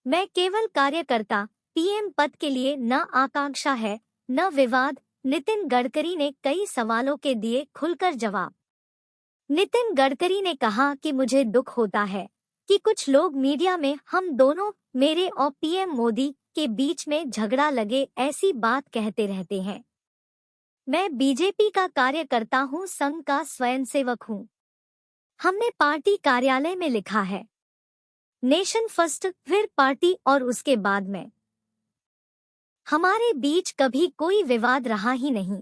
मैं केवल कार्यकर्ता, पीएम पद के लिए न आकांक्षा है, न विवाद। नितिन गडकरी ने कई सवालों के दिए खुलकर जवाब। नितिन गडकरी ने कहा कि मुझे दुख होता है कि कुछ लोग मीडिया में हम दोनों, मेरे और पीएम मोदी के बीच में झगड़ा लगे ऐसी बात कहते रहते हैं। मैं बीजेपी का कार्यकर्ता हूं, संघ का स्वयंसेवक हूं। हमने पार्टी कार्यालय में लिखा है, नेशन फर्स्ट, फिर पार्टी और उसके बाद में। हमारे बीच कभी कोई विवाद रहा ही नहीं।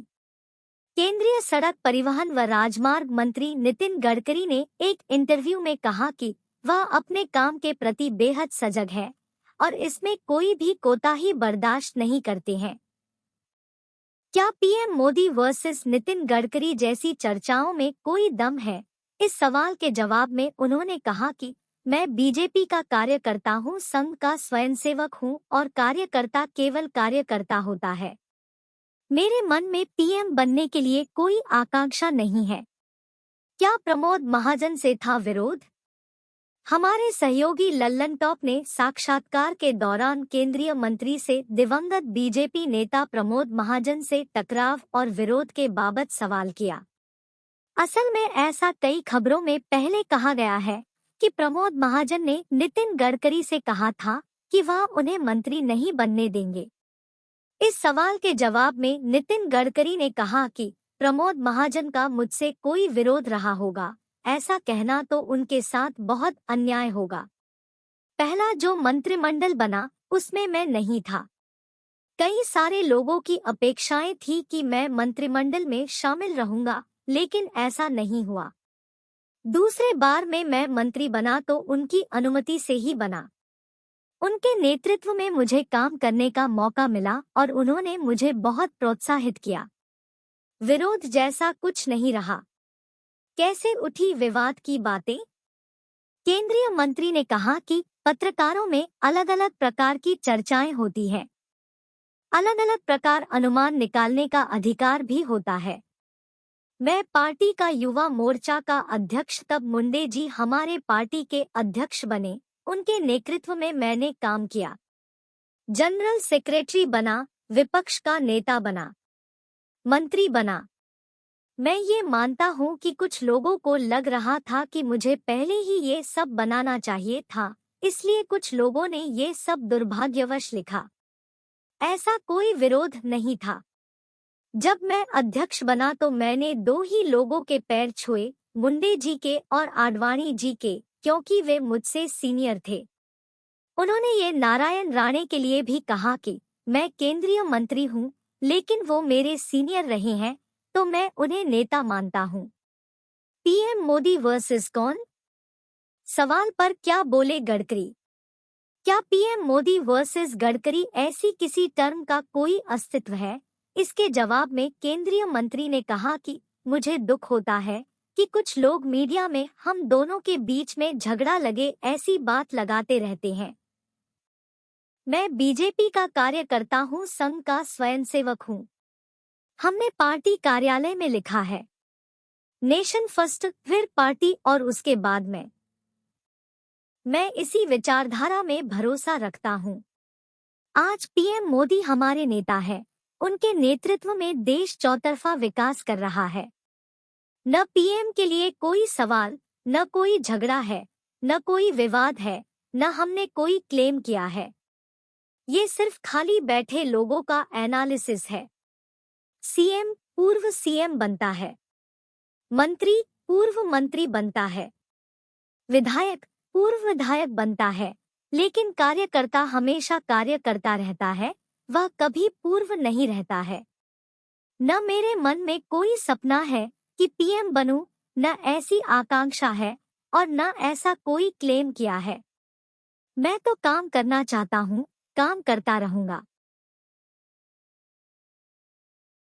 केंद्रीय सड़क परिवहन व राजमार्ग मंत्री नितिन गडकरी ने एक इंटरव्यू में कहा कि वह अपने काम के प्रति बेहद सजग है और इसमें कोई भी कोताही बर्दाश्त नहीं करते हैं। क्या पीएम मोदी वर्सेस नितिन गडकरी जैसी चर्चाओं में कोई दम है? इस सवाल के जवाब में उन्होंने कहा कि मैं बीजेपी का कार्यकर्ता हूं, संघ का स्वयंसेवक हूं और कार्यकर्ता केवल कार्यकर्ता होता है। मेरे मन में पीएम बनने के लिए कोई आकांक्षा नहीं है। क्या प्रमोद महाजन से था विरोध? हमारे सहयोगी लल्लन टॉप ने साक्षात्कार के दौरान केंद्रीय मंत्री से दिवंगत बीजेपी नेता प्रमोद महाजन से टकराव और विरोध के बाबत सवाल किया। असल में ऐसा कई खबरों में पहले कहा गया है कि प्रमोद महाजन ने नितिन गडकरी से कहा था कि वह उन्हें मंत्री नहीं बनने देंगे। इस सवाल के जवाब में नितिन गडकरी ने कहा कि प्रमोद महाजन का मुझसे कोई विरोध रहा होगा, ऐसा कहना तो उनके साथ बहुत अन्याय होगा। पहला जो मंत्रिमंडल बना उसमें मैं नहीं था। कई सारे लोगों की अपेक्षाएं थी कि मैं मंत्रिमंडल में शामिल रहूंगा, लेकिन ऐसा नहीं हुआ। दूसरे बार में मैं मंत्री बना तो उनकी अनुमति से ही बना। उनके नेतृत्व में मुझे काम करने का मौका मिला और उन्होंने मुझे बहुत प्रोत्साहित किया। विरोध जैसा कुछ नहीं रहा। कैसे उठी विवाद की बातें? केंद्रीय मंत्री ने कहा कि पत्रकारों में अलग अलग प्रकार की चर्चाएं होती हैं। अलग अलग प्रकार अनुमान निकालने का अधिकार भी होता है। मैं पार्टी का युवा मोर्चा का अध्यक्ष, तब मुंडे जी हमारे पार्टी के अध्यक्ष बने, उनके नेतृत्व में मैंने काम किया। जनरल सेक्रेटरी बना, विपक्ष का नेता बना, मंत्री बना। मैं ये मानता हूँ कि कुछ लोगों को लग रहा था कि मुझे पहले ही ये सब बनाना चाहिए था, इसलिए कुछ लोगों ने ये सब दुर्भाग्यवश लिखा। ऐसा कोई विरोध नहीं था। जब मैं अध्यक्ष बना तो मैंने दो ही लोगों के पैर छुए, मुंडे जी के और आडवाणी जी के, क्योंकि वे मुझसे सीनियर थे। उन्होंने ये नारायण राणे के लिए भी कहा कि मैं केंद्रीय मंत्री हूँ, लेकिन वो मेरे सीनियर रहे हैं तो मैं उन्हें नेता मानता हूँ। पीएम मोदी वर्सेस कौन? सवाल पर क्या बोले गडकरी? क्या पीएम मोदी वर्सेस गडकरी ऐसी किसी टर्म का कोई अस्तित्व है? इसके जवाब में केंद्रीय मंत्री ने कहा कि मुझे दुख होता है कि कुछ लोग मीडिया में हम दोनों के बीच में झगड़ा लगे ऐसी बात लगाते रहते हैं। मैं बीजेपी का कार्यकर्ता हूं, संघ का स्वयंसेवक हूं। हमने पार्टी कार्यालय में लिखा है, नेशन फर्स्ट, फिर पार्टी और उसके बाद में। मैं इसी विचारधारा में भरोसा रखता हूं। आज पीएम मोदी हमारे नेता है। उनके नेतृत्व में देश चौतरफा विकास कर रहा है। न पीएम के लिए कोई सवाल, न कोई झगड़ा है, न कोई विवाद है, न हमने कोई क्लेम किया है। ये सिर्फ खाली बैठे लोगों का एनालिसिस है। सीएम पूर्व सीएम बनता है, मंत्री पूर्व मंत्री बनता है, विधायक पूर्व विधायक बनता है, लेकिन कार्यकर्ता हमेशा कार्यकर्ता रहता है, वह कभी पूर्व नहीं रहता है। न मेरे मन में कोई सपना है कि पीएम बनूं, न ऐसी आकांक्षा है और न ऐसा कोई क्लेम किया है। मैं तो काम करना चाहता हूं, काम करता रहूंगा।